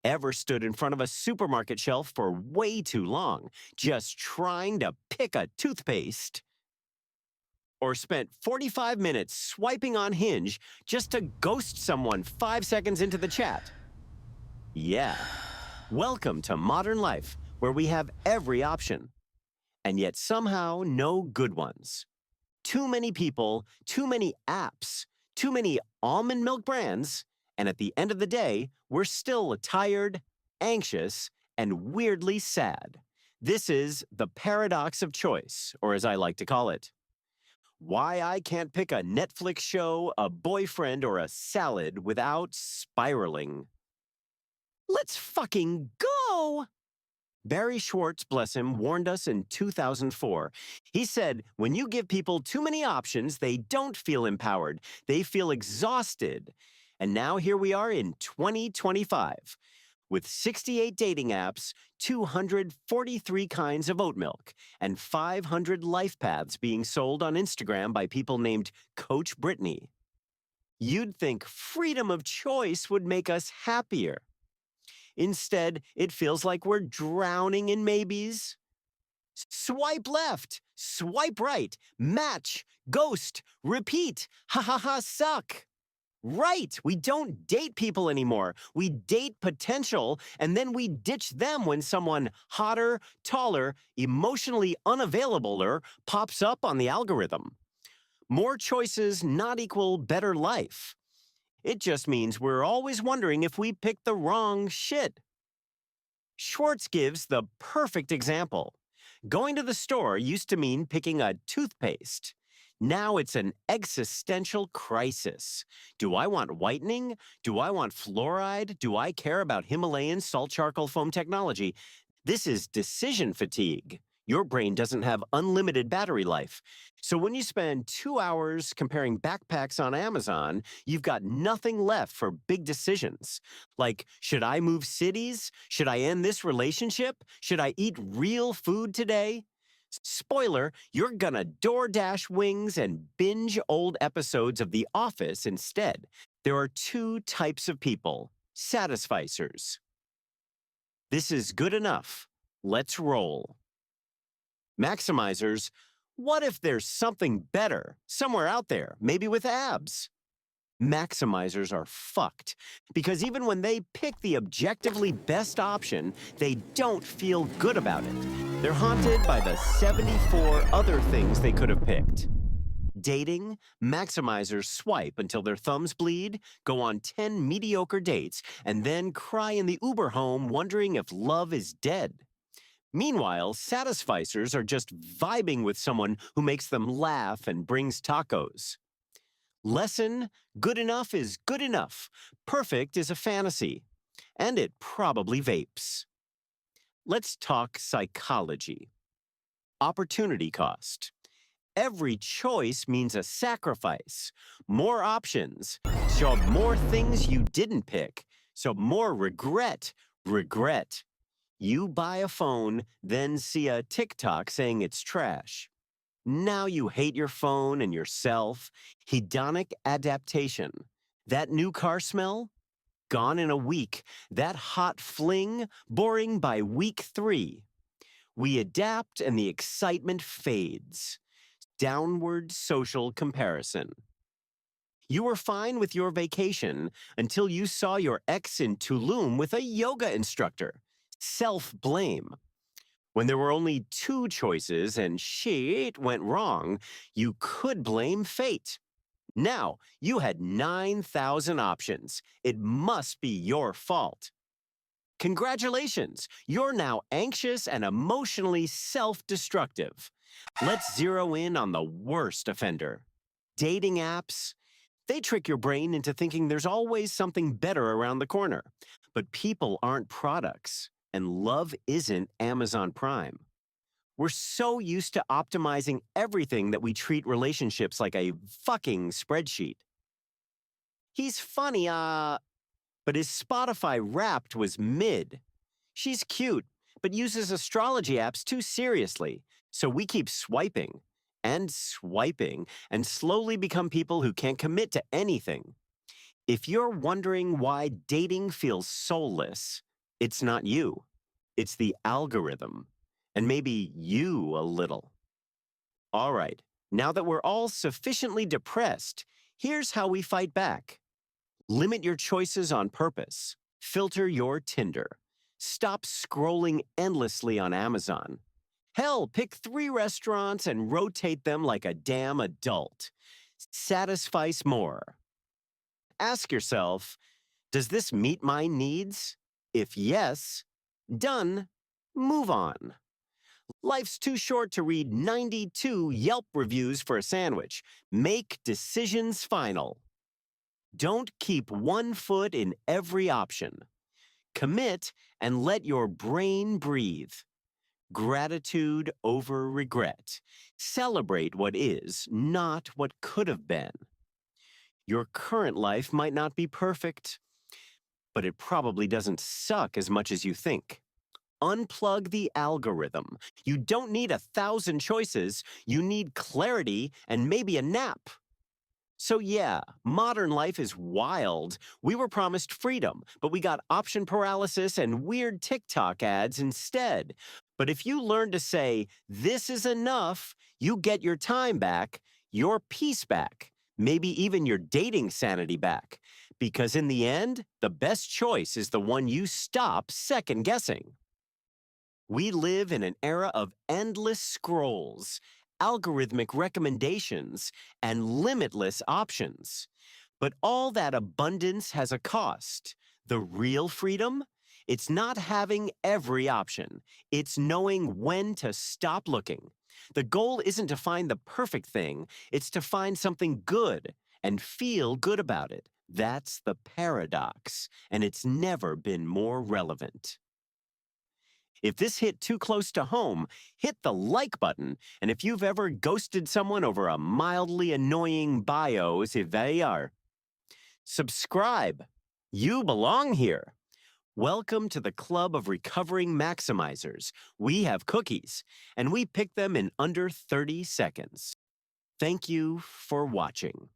Ever stood in front of a supermarket shelf for way too long, just trying to pick a toothpaste? Or spent 45 minutes swiping on Hinge just to ghost someone 5 seconds into the chat? Yeah. Welcome to modern life, where we have every option, and yet somehow no good ones. Too many people, too many apps, too many almond milk brands, and at the end of the day, we're still tired, anxious, and weirdly sad. This is the paradox of choice, or as I like to call it. Why I can't pick a Netflix show, a boyfriend, or a salad without spiraling. Let's fucking go! Barry Schwartz, bless him, warned us in 2004. He said, when you give people too many options, they don't feel empowered. They feel exhausted. And now here we are in 2025. With 68 dating apps, 243 kinds of oat milk, and 500 life paths being sold on Instagram by people named Coach Brittany. You'd think freedom of choice would make us happier. Instead, it feels like we're drowning in maybes. Swipe left, swipe right, match, ghost, repeat, ha ha ha, suck. Right, we don't date people anymore. We date potential, and then we ditch them when someone hotter, taller, emotionally unavailabler pops up on the algorithm. More choices not equal better life. It just means we're always wondering if we picked the wrong shit. Schwartz gives the perfect example. Going to the store used to mean picking a toothpaste. Now it's an existential crisis. Do I want whitening? Do I want fluoride? Do I care about Himalayan salt charcoal foam technology? This is decision fatigue. Your brain doesn't have unlimited battery life. So when you spend 2 hours comparing backpacks on Amazon, you've got nothing left for big decisions. Like, should I move cities? Should I end this relationship? Should I eat real food today? Spoiler, you're gonna DoorDash wings and binge old episodes of The Office instead. There are two types of people: satisficers. This is good enough. Let's roll. Maximizers, what if there's something better, somewhere out there, maybe with abs? Maximizers are fucked, because even when they pick the objectively best option, they don't feel good about it. They're haunted by the 74 other things they could have picked. Dating, maximizers swipe until their thumbs bleed, go on 10 mediocre dates, and then cry in the Uber home wondering if love is dead. Meanwhile, satisficers are just vibing with someone who makes them laugh and brings tacos. Lesson: good enough is good enough. Perfect is a fantasy. And it probably vapes. Let's talk psychology. Opportunity cost. Every choice means a sacrifice. More options. So more things you didn't pick. So more regret. Regret. You buy a phone, then see a TikTok saying it's trash. Now you hate your phone and yourself. Hedonic adaptation. That new car smell? Gone in a week. That hot fling? Boring by week 3. We adapt and the excitement fades. Downward social comparison. You were fine with your vacation until you saw your ex in Tulum with a yoga instructor. Self-blame. When there were only 2 choices and shit went wrong, you could blame fate. Now, you had 9,000 options. It must be your fault. Congratulations, you're now anxious and emotionally self-destructive. Let's zero in on the worst offender. Dating apps. They trick your brain into thinking there's always something better around the corner. But people aren't products. And love isn't Amazon Prime. We're so used to optimizing everything that we treat relationships like a fucking spreadsheet. He's funny, but his Spotify Wrapped was mid. She's cute, but uses astrology apps too seriously, so we keep swiping and swiping and slowly become people who can't commit to anything. If you're wondering why dating feels soulless, It's not you. It's the algorithm. And maybe you a little. All right, now that we're all sufficiently depressed, here's how we fight back. Limit your choices on purpose. Filter your Tinder. Stop scrolling endlessly on Amazon. Hell, pick 3 restaurants and rotate them like a damn adult. Satisfice more. Ask yourself, does this meet my needs? If yes, done. Move on. Life's too short to read 92 Yelp reviews for a sandwich. Make decisions final. Don't keep one foot in every option. Commit and let your brain breathe. Gratitude over regret. Celebrate what is, not what could have been. Your current life might not be perfect, but it probably doesn't suck as much as you think. Unplug the algorithm. You don't need 1,000 choices. You need clarity and maybe a nap. So yeah, modern life is wild. We were promised freedom, but we got option paralysis and weird TikTok ads instead. But if you learn to say, this is enough, you get your time back, your peace back, maybe even your dating sanity back. Because in the end, the best choice is the one you stop second guessing. We live in an era of endless scrolls, algorithmic recommendations, and limitless options. But all that abundance has a cost. The real freedom? It's not having every option. It's knowing when to stop looking. The goal isn't to find the perfect thing. It's to find something good and feel good about it. That's the paradox, and it's never been more relevant. If this hit too close to home, hit the like button. And if you've ever ghosted someone over a mildly annoying bio, si are, subscribe. You belong here. Welcome to the Club of Recovering Maximizers. We have cookies, and we pick them in under 30 seconds. Thank you for watching.